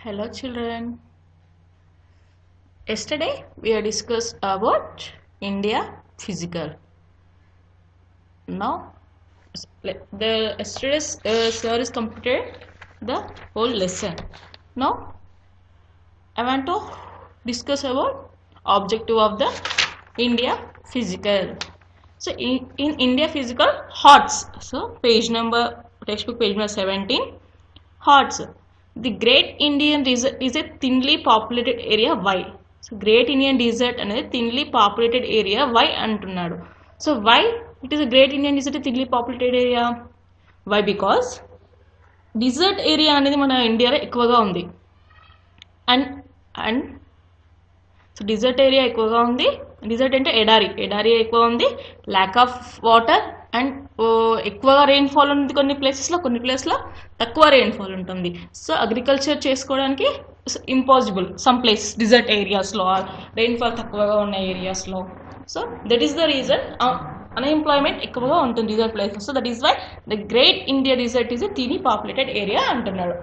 Hello children. Yesterday we have discussed about India physical. Now the yesterday's sir is completed the whole lesson. Now I want to discuss about objective of the India physical. So in India physical HOTS. So textbook page number 17. HOTS. The Great Indian Desert is a thinly populated area. Why? So Great Indian Desert అనేది thinly populated area. Why అంటున్నాడు. So why it is a Great Indian Desert a thinly populated area? Why? Because desert area అనేది మన ఇండియాలో ఎక్కువగా ఉంది. And so desert area ఎక్కువగా ఉంది. Desert అంటే ఎడారి ఎక్కువ ఉంది. ల్యాక్ ఆఫ్ వాటర్ అండ్ ఎక్కువగా రెయిన్ఫాల్ ఉంది కొన్ని ప్లేసెస్లో తక్కువ రెయిన్ఫాల్ ఉంటుంది. సో అగ్రికల్చర్ చేసుకోవడానికి ఇంపాసిబుల్ సమ్ ప్లేస్ డిజర్ట్ ఏరియాస్లో రెయిన్ఫాల్ తక్కువగా ఉన్న ఏరియాస్లో. So that is the reason unemployment ఎక్కువగా ఉంటుంది desert places. So that is why the great India desert is a thinly populated area అంటున్నాడు.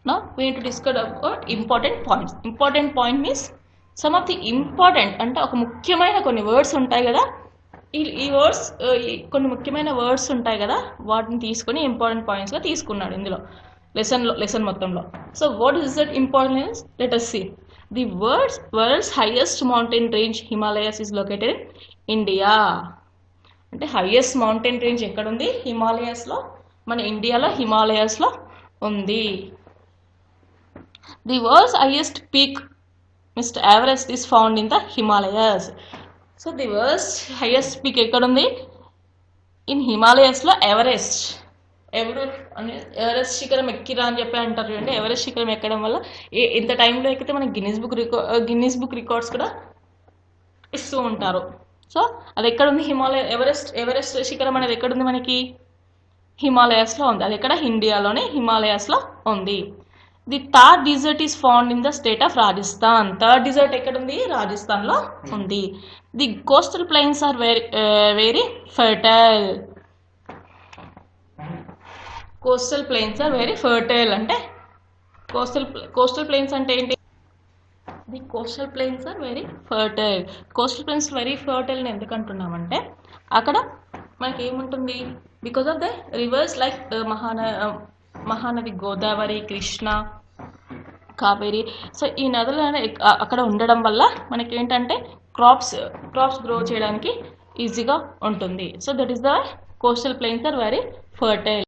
Now we need to discuss about important points. Important point means some of the important అంటే ఒక ముఖ్యమైన కొన్ని words ఉంటాయి కదా, ఈ words కొన్ని ముఖ్యమైన వర్డ్స్ ఉంటాయి కదా, వాటిని తీసుకొని ఇంపార్టెంట్ పాయింట్స్గా తీసుకున్నాడు ఇందులో లెసన్ మొత్తంలో. So what is that importance? Let us see. The world's highest mountain range Himalayas is located in India. అంటే హైయెస్ట్ మౌంటైన్ రేంజ్ ఎక్కడ ఉంది? హిమాలయాస్లో, మన ఇండియాలో హిమాలయాస్లో ఉంది. The world's highest peak, Mr. Everest, is found in the Himalayas. So the world's highest peak ఎక్కడ ఉంది? In హిమాలయాస్లో Everest. Everest శిఖరం ఎక్కిరా అని చెప్పి అంటారు చూడండి. ఎవరెస్ట్ శిఖరం ఎక్కడం వల్ల ఇంత టైంలో ఎక్కితే మనకి గిన్నిస్ బుక్ రికార్డ్స్ కూడా ఇస్తూ ఉంటారు. సో అది ఎక్కడ ఉంది? ఎవరెస్ట్ శిఖరం అనేది ఎక్కడుంది? మనకి హిమాలయాస్లో ఉంది. అది ఎక్కడ? ఇండియాలోనే హిమాలయాస్లో ఉంది. The Thar desert is found in the state of Rajasthan. Thar desert ఎక్కడ ఉంది? రాజస్థాన్లో ఉంది. The coastal plains are very fertile. Coastal plains are very fertile అంటే కోస్టల్ ప్లెయిన్స్ అంటే ఏంటి? The coastal plains are very fertile. Coastal plains very fertile ఎందుకు అంటున్నామంటే అక్కడ మనకి ఏముంటుంది? Because of the rivers like Mahanadi Godavari, Krishna, Kaveri. So ఈ నదులు అక్కడ ఉండడం వల్ల మనకి ఏంటంటే క్రాప్స్ గ్రో చేయడానికి ఈజీగా ఉంటుంది. So that is the coastal plains are very fertile.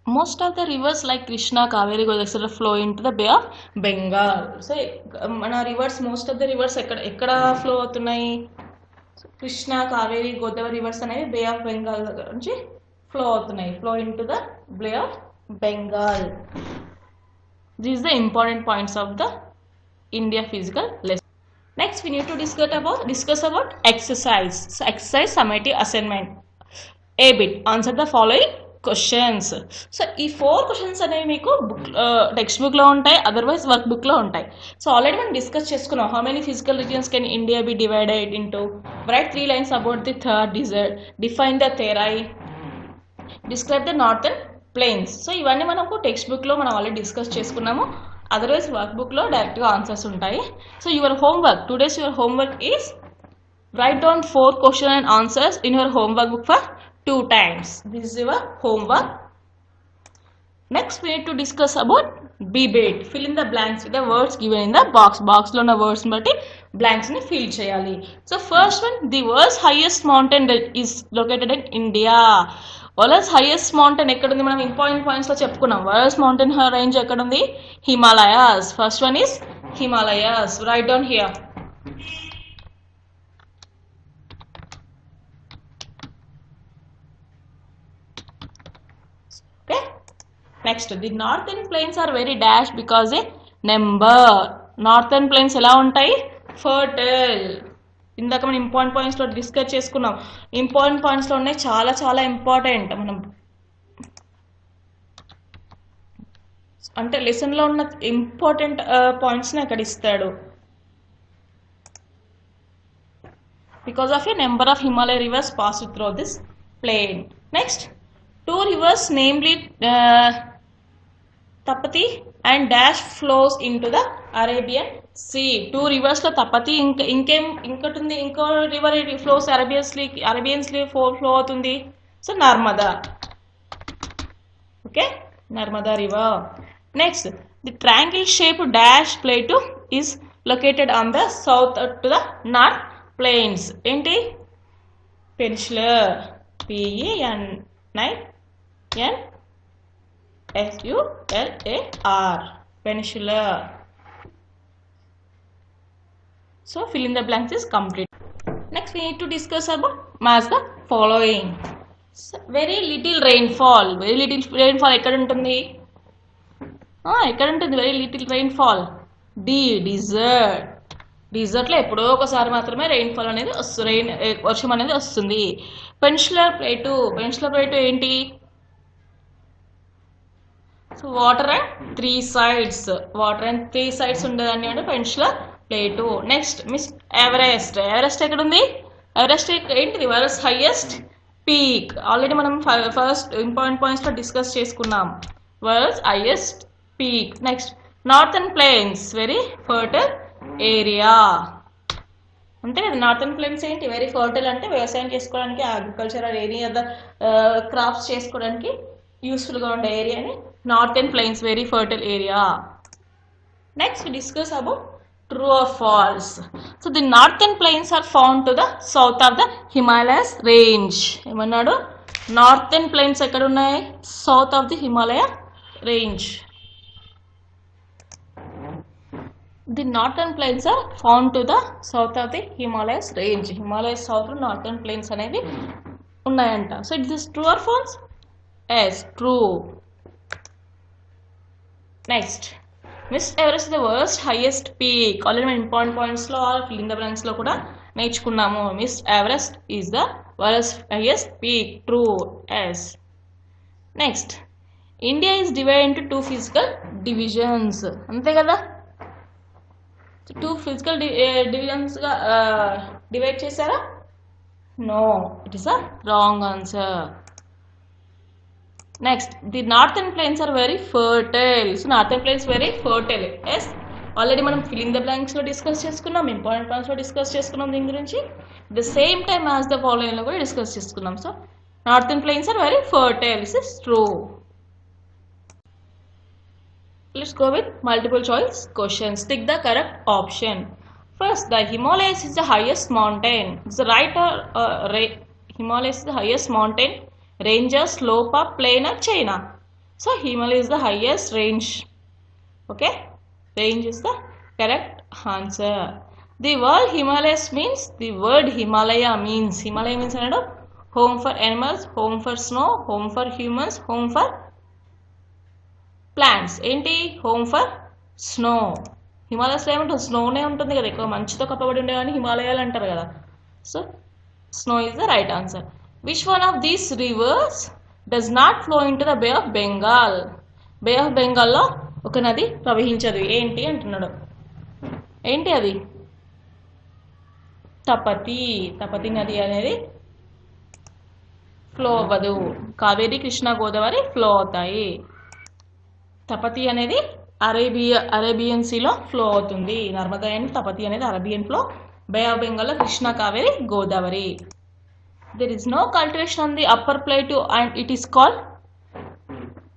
Most of the rivers like Krishna, Kaveri, Godavari etc. flow into the Bay of Bengal. So మన reverse most of the reverse ఎక్కడ flow అవుతున్నాయి? Krishna, Kaveri, Godavari reverse అనేవి బే of Bengal దగ్గర నుంచి flow అవుతున్నాయి. Flow into the Bay of Bengal. These are the important points of the India physical lesson. Next we need to discuss about exercise. So exercise summative assignment. A bit. Answer the following questions. So ఈ 4 questions అనేవి మీకు text బుక్లో ఉంటాయి, otherwise work బుక్లో ఉంటాయి. So already మనం discuss చేసుకున్నాం. How many physical regions can India be divided into? Write 3 lines about the third desert. Define the Terai. Describe the northern plains. So ఇవన్నీ మనకు టెక్స్ట్ బుక్లో మనం ఆల్రెడీ డిస్కస్ చేసుకున్నాము, అదర్వైజ్ వర్క్ బుక్లో డైరెక్ట్గా ఆన్సర్స్ ఉంటాయి. So your homework today's your homework is write down 4 question and answers in your homework book for 2 times. This is your homework. Next we need to discuss about B-bait. Fill in the blanks with the words given in the box. Box lo na words batti blanks ni fill cheyali. So first one, the world's highest mountain is located in India. World's highest mountain ekkadundi? Manam important points lo cheppukunnam. World's mountain range ekkadundi? Himalayas. First one is Himalayas. Write down here. Next the northern plains are very dash because a number. Northern plains ఎలా ఉంటాయి? Fertile. ఇందాక మనం important పాయింట్స్లో discuss చేసుకున్నాం. Important పాయింట్స్లో ఉన్నాయి, చాలా చాలా ఇంపార్టెంట్. మనం అంటే లెసన్లో ఉన్న ఇంపార్టెంట్ పాయింట్స్ని అక్కడ ఇస్తాడు. Because of a number of Himalaya rivers pass through this plain. Next Two rivers, namely Tapati and Dash, flows into the Arabian Sea. Two rivers లో తపతి ఇంకోటి ఉంది, ఇంకో river flows Arabian sea flow అవుతుంది. So Narmada. Okay, Narmada river. Next, the triangle shape dash plateau is located on the south to the north plains. ఏంటి? Peninsular. PENNSULAR. Peninsular. So fill in the blanks is complete. Next we need to discuss about match the following. So, very little rainfall. Very little rainfall ఎక్కడ ఉంటుంది? ఎక్కడ ఉంటుంది very little rainfall? Desert. డిజర్ట్లో ఎప్పుడో ఒకసారి మాత్రమే rainfall అనేది వస్తుంది, వర్షం అనేది వస్తుంది. పెనిన్సులర్ ప్లేటు ఏంటి? So water and three sides ఉండేదాన్ని అంటే peninsular plate. Next miss Everest. Everest ఎక్కడ ఉంది? ఎవరెస్ట్ ఏంటిది? World's highest peak. ఆల్రెడీ మనం ఫస్ట్ ఇంపార్టెంట్ పాయింట్స్లో డిస్కస్ చేసుకున్నాం. World's highest peak. Next northern plains, very fertile area. అంతే కదా, నార్థన్ ప్లేన్స్ ఏంటి? వెరీ ఫర్టైల్ అంటే వ్యవసాయం చేసుకోవడానికి, అగ్రికల్చర్ ఎనీ అదర్ క్రాప్స్ చేసుకోవడానికి యూస్ఫుల్గా ఉండే ఏరియాని northern plains, very fertile area. Next discuss about true or false. So the northern plains are found to the south of the Himalayas range. ఏమన్నాడు? Northern plains ఎక్కడ ఉన్నాయి? South of the Himalaya range. The northern plains are found to the south of the Himalayas range. Himalayas south లో northern plains అనేవి ఉన్నాయంట. So it is true or false? Yes, true. Next, Mount Everest is the world's highest peak. Already మనం important points లో fill in the blanks లో కూడా నేర్చుకున్నాము. Mount Everest is the world's highest peak. True. Yes. Next, India is divided into two physical divisions. అంతే కదా, two physical డివిజన్స్గా divide చేశారా? No, it is a wrong answer. Next, the northern plains are very fertile. So northern plains very fertile. Yes, already మనం fill in the బ్లాంక్స్లో discuss చేసుకున్నాం, important పాయింట్స్లో discuss చేసుకున్నాం దీని గురించి. The same time as the ఫాలోయింగ్లో కూడా discuss చేసుకున్నాం. So northern plains are very fertile. This is true. Let's go with multiple choice questions. Tick the correct option. First, the Himalayas is the highest mountain. Is the right or Himalayas is the highest mountain range, or slope, or plain, or China? So Himalaya is the highest range. Okay, range is the correct answer. The word Himalayas means, the word Himalaya means another home for animals, home for snow, home for humans, home for plants. ఏంటి? Home for snow. హిమాలయస్లో ఏముంటుంది? స్నోనే ఉంటుంది కదా, ఎక్కువ మంచుతో కప్పబడి ఉండేవాడిని హిమాలయాలు అంటారు కదా. So snow is the right answer. Which one of these rivers does not flow into the Bay of Bengal? Bay of బెంగాల్లో ఒక నది ప్రవహించదు. ఏంటి అంటున్నాడు? ఏంటి అది? తపతి నది అనేది ఫ్లో అవ్వదు. కావేరి, కృష్ణ, గోదావరి ఫ్లో అవుతాయి. తపతి అనేది అరేబియన్ సీలో ఫ్లో అవుతుంది. నర్మదా అండ్ తపతి అనేది అరేబియన్ ఫ్లో. బే ఆఫ్ బెంగాల్లో Krishna, Kaveri, Godavari. There is no cultivation on the upper plateau and it is called.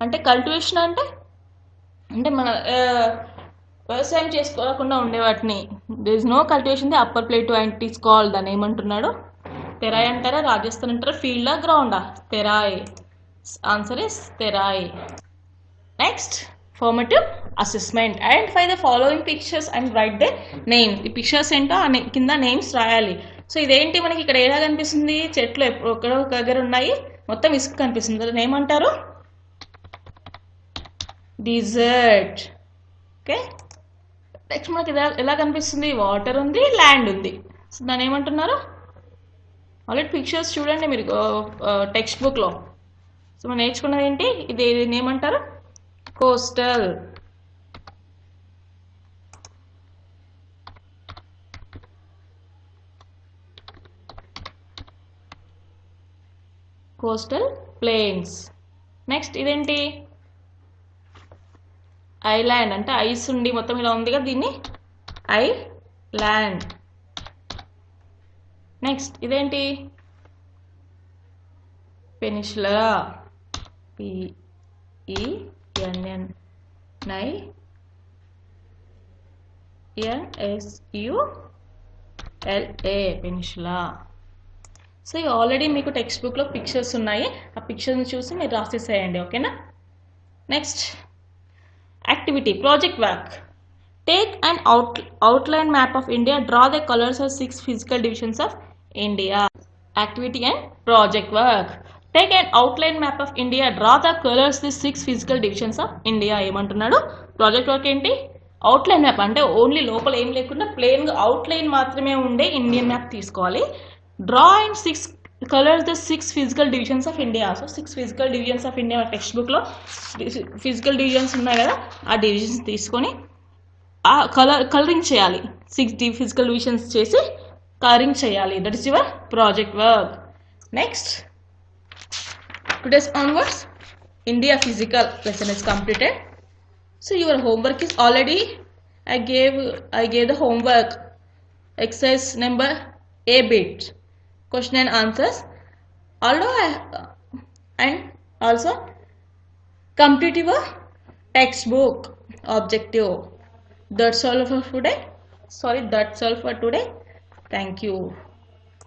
అంటే కల్టివేషన్ అంటే మన వ్యవసాయం చేసుకోకుండా ఉండే వాటిని. There is no cultivation the upper plateau and it is called. దాన్ని ఏమంటున్నాడు? తెరాయ్ అంటారా, రాజస్థాన్ అంటారా, ఫీల్డా, గ్రౌండా? Terai. Answer is Terai. Next, formative assessment. Identify the following pictures and write their names. ఈ పిక్చర్స్ ఏంటో కింద నేమ్స్ రాయాలి. సో ఇదేంటి మనకి ఇక్కడ ఎలా కనిపిస్తుంది? చెట్లు ఎక్కడ ఒక దగ్గర ఉన్నాయి, మొత్తం ఇసుక కనిపిస్తుంది. దాన్ని ఏమంటారు? డిజర్ట్. ఓకే, నెక్స్ట్ మనకి ఎలా కనిపిస్తుంది? వాటర్ ఉంది, ల్యాండ్ ఉంది. సో దాన్ని ఏమంటున్నారు? ఆల్రెడీ పిక్చర్స్ చూడండి మీరు టెక్స్ట్ బుక్లో. సో మనం నేర్చుకున్నది ఏంటి? ఇది ఏమంటారు? కోస్టల్. Coastal planes. నెక్స్ట్ ఇదేంటి ఐలాండ్ అంటే ఐస్ ఉండి మొత్తం ఇలా ఉంది కదా దీన్ని ఐలాండ్. నెక్స్ట్ ఇదేంటి peninsula PENN NSULA peninsula. So ఇవి ఆల్రెడీ మీకు టెక్స్ట్ బుక్లో పిక్చర్స్ ఉన్నాయి, ఆ పిక్చర్ని చూసి మీరు రాసేసేయండి. ఓకేనా. Next activity project work. Take and outline map of India, draw the colors of 6 physical divisions of India. Activity and project work. Take an outline map of India, draw the colors the 6 physical divisions of India. ఏమంటున్నాడు project work ఏంటి outline map అంటే only లోపల ఏం లేకుండా ప్లెయిన్గా outline మాత్రమే ఉండే Indian map తీసుకోవాలి. Draw and 6 colours the 6 physical divisions of India. So 6 physical divisions of India text బుక్లో ఫిజికల్ డివిజన్స్ ఉన్నాయి కదా, ఆ డివిజన్స్ తీసుకొని ఆ కలరింగ్ చేయాలి. 6 ఫిజికల్ డివిజన్స్ చేసి కలరింగ్ చేయాలి. That is your project work. Next today's onwards India physical lesson is completed. So your homework is already I gave the homework exercise number A bit question and answers. Although and also complete your textbook objective. That's all for today. Thank you.